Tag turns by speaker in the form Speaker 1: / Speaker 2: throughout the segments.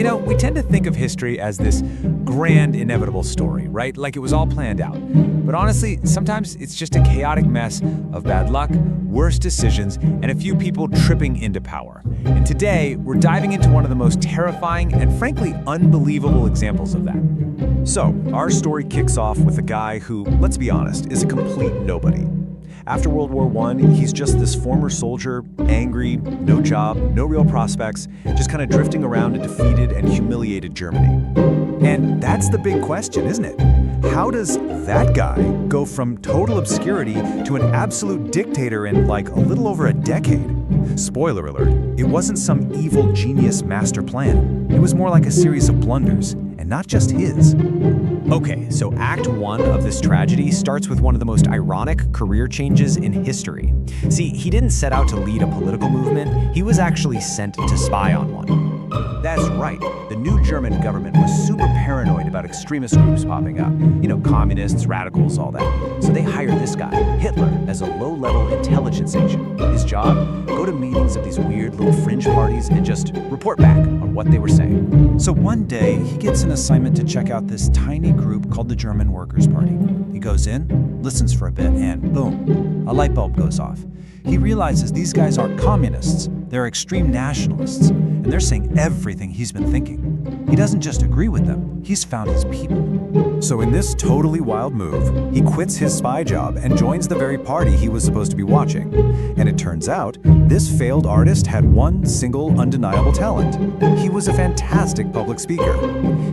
Speaker 1: We tend to think of history as this grand, inevitable story, right? Like it was all planned out. But honestly, sometimes it's just a chaotic mess of bad luck, worse decisions, and a few people tripping into power. And today, we're diving into one of the most terrifying and frankly unbelievable examples of that.
Speaker 2: So, our story kicks off with a guy who, let's be honest, is a complete nobody. After World War I, he's just this former soldier, angry, no job, no real prospects, just kind of drifting around a defeated and humiliated Germany. And that's the big question, isn't it? How does that guy go from total obscurity to an absolute dictator in like a little over a decade? Spoiler alert, it wasn't some evil genius master plan. It was more like a series of blunders, and not just his.
Speaker 1: Okay, so Act 1 of this tragedy starts with one of the most ironic career changes in history. See, he didn't set out to lead a political movement, he was actually sent to spy on one.
Speaker 2: That's right. The new German government was super paranoid about extremist groups popping up. Communists, radicals, all that. So they hired this guy, Hitler, as a low-level intelligence agent. His job? Go to meetings of these weird little fringe parties and just report back on what they were saying.
Speaker 3: So one day, he gets an assignment to check out this tiny group called the German Workers' Party. He goes in, listens for a bit, and boom, a light bulb goes off. He realizes these guys aren't communists, they're extreme nationalists, and they're saying everything he's been thinking. He doesn't just agree with them, he's found his people.
Speaker 2: So in this totally wild move, he quits his spy job and joins the very party he was supposed to be watching. And it turns out, this failed artist had one single undeniable talent. He was a fantastic public speaker.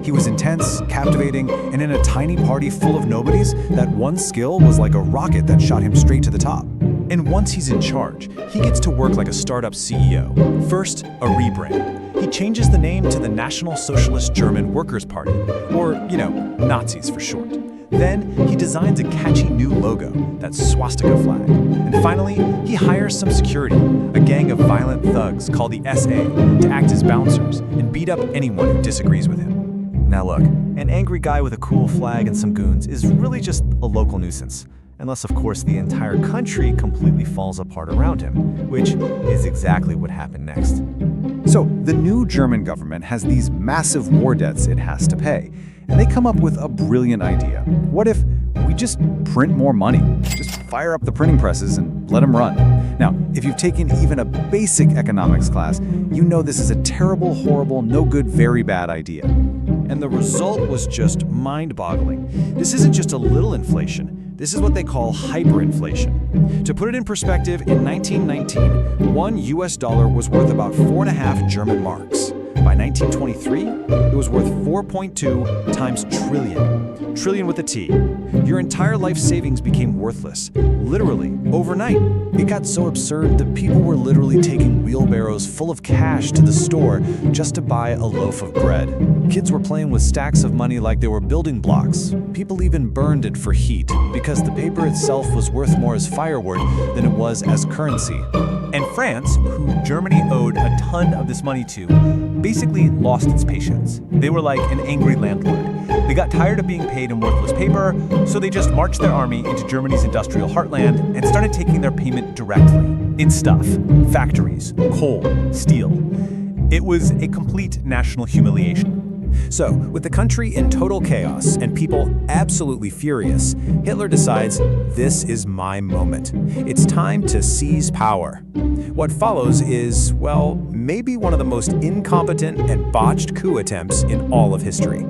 Speaker 2: He was intense, captivating, and in a tiny party full of nobodies, that one skill was like a rocket that shot him straight to the top. And once he's in charge, he gets to work like a startup CEO. First, a rebrand. He changes the name to the National Socialist German Workers' Party, or, Nazis for short. Then, he designs a catchy new logo, that swastika flag. And finally, he hires some security, a gang of violent thugs called the SA, to act as bouncers and beat up anyone who disagrees with him. Now look, an angry guy with a cool flag and some goons is really just a local nuisance. Unless, of course, the entire country completely falls apart around him, which is exactly what happened next. So, the new German government has these massive war debts it has to pay, and they come up with a brilliant idea. What if we just print more money? Just fire up the printing presses and let them run. Now, if you've taken even a basic economics class, you know this is a terrible, horrible, no good, very bad idea. And the result was just mind-boggling. This isn't just a little inflation. This is what they call hyperinflation. To put it in perspective, in 1919, one US dollar was worth about 4.5 German marks. By 1923, it was worth 4.2 times trillion. Trillion with a T. Your entire life savings became worthless. Literally, overnight. It got so absurd that people were literally taking wheelbarrows full of cash to the store just to buy a loaf of bread. Kids were playing with stacks of money like they were building blocks. People even burned it for heat because the paper itself was worth more as firewood than it was as currency. And France, who Germany owed a ton of this money to, basically lost its patience. They were like an angry landlord. They got tired of being paid in worthless paper, so they just marched their army into Germany's industrial heartland and started taking their payment directly, in stuff, factories, coal, steel. It was a complete national humiliation. So, with the country in total chaos and people absolutely furious, Hitler decides, this is my moment. It's time to seize power. What follows is, well, maybe one of the most incompetent and botched coup attempts in all of history.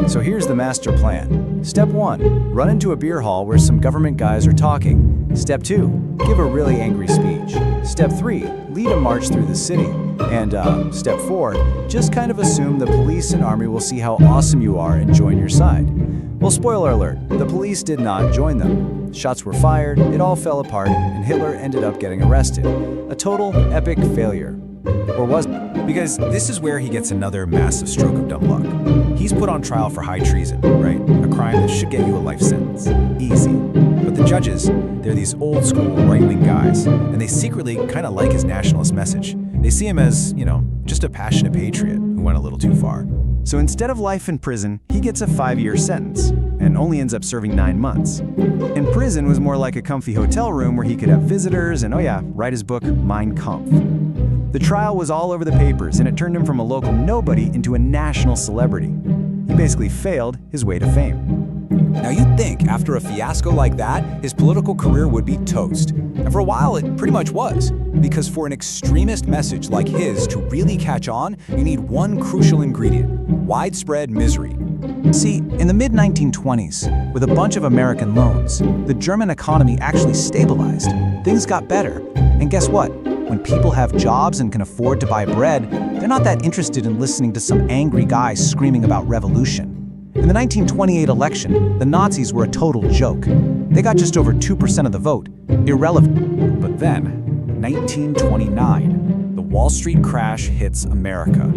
Speaker 2: So here's the master plan. Step 1, run into a beer hall where some government guys are talking. Step 2, give a really angry speech. Step 3, lead a march through the city. And Step 4, just kind of assume the police and army will see how awesome you are and join your side. Well, spoiler alert, the police did not join them. Shots were fired, it all fell apart, and Hitler ended up getting arrested. A total epic failure. Or was it? Because this is where he gets another massive stroke of dumb luck. He's put on trial for high treason, right? A crime that should get you a life sentence. Easy. But the judges, they're these old school right-wing guys, and they secretly kind of like his nationalist message. They see him as, just a passionate patriot who went a little too far. So instead of life in prison, he gets a 5-year sentence, and only ends up serving 9 months. And prison was more like a comfy hotel room where he could have visitors and, write his book, Mein Kampf. The trial was all over the papers, and it turned him from a local nobody into a national celebrity. He basically failed his way to fame.
Speaker 1: Now you'd think after a fiasco like that, his political career would be toast. And for a while it pretty much was. Because for an extremist message like his to really catch on, you need one crucial ingredient: widespread misery.
Speaker 3: See, in the mid-1920s, with a bunch of American loans, the German economy actually stabilized. Things got better. And guess what? When people have jobs and can afford to buy bread, they're not that interested in listening to some angry guy screaming about revolution. In the 1928 election, the Nazis were a total joke. They got just over 2% of the vote. Irrelevant.
Speaker 2: But then, 1929, the Wall Street crash hits America.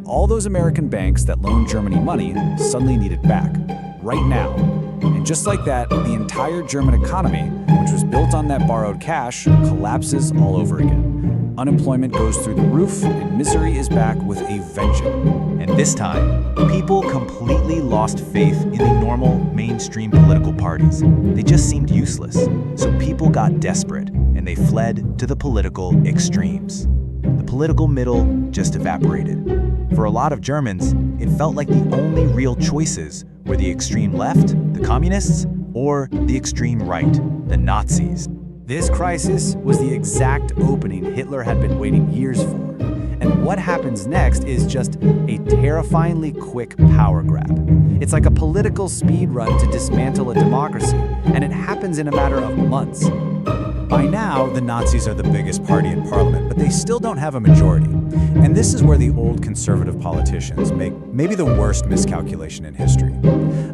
Speaker 2: All those American banks that loaned Germany money suddenly need it back, right now. And just like that, the entire German economy, which was built on that borrowed cash, collapses all over again. Unemployment goes through the roof, and misery is back with a vengeance.
Speaker 4: And this time, people completely lost faith in the normal, mainstream political parties. They just seemed useless. So people got desperate, and they fled to the political extremes. The political middle just evaporated. For a lot of Germans, it felt like the only real choices were the extreme left, the communists, or the extreme right, the Nazis.
Speaker 2: This crisis was the exact opening Hitler had been waiting years for. And what happens next is just a terrifyingly quick power grab. It's like a political speed run to dismantle a democracy, and it happens in a matter of months. By now, the Nazis are the biggest party in parliament, but they still don't have a majority. And this is where the old conservative politicians make maybe the worst miscalculation in history.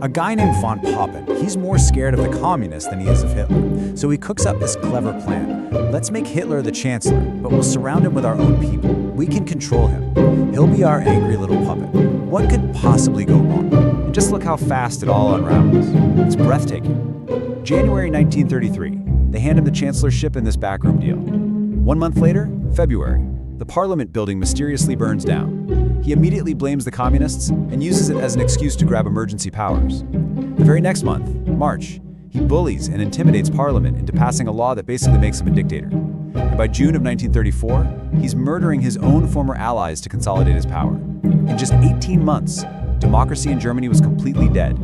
Speaker 2: A guy named von Papen, he's more scared of the communists than he is of Hitler. So he cooks up this clever plan. Let's make Hitler the chancellor, but we'll surround him with our own people. We can control him. He'll be our angry little puppet. What could possibly go wrong? And just look how fast it all unravels. It's breathtaking. January 1933. They hand him the chancellorship in this backroom deal. 1 month later, February, the parliament building mysteriously burns down. He immediately blames the communists and uses it as an excuse to grab emergency powers. The very next month, March, he bullies and intimidates parliament into passing a law that basically makes him a dictator. And by June of 1934, he's murdering his own former allies to consolidate his power. In just 18 months, democracy in Germany was completely dead.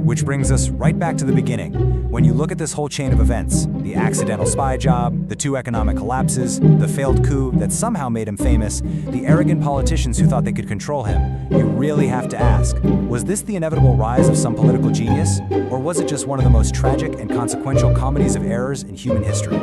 Speaker 2: Which brings us right back to the beginning. When you look at this whole chain of events, the accidental spy job, the 2 economic collapses, the failed coup that somehow made him famous, the arrogant politicians who thought they could control him, you really have to ask, was this the inevitable rise of some political genius? Or was it just one of the most tragic and consequential comedies of errors in human history?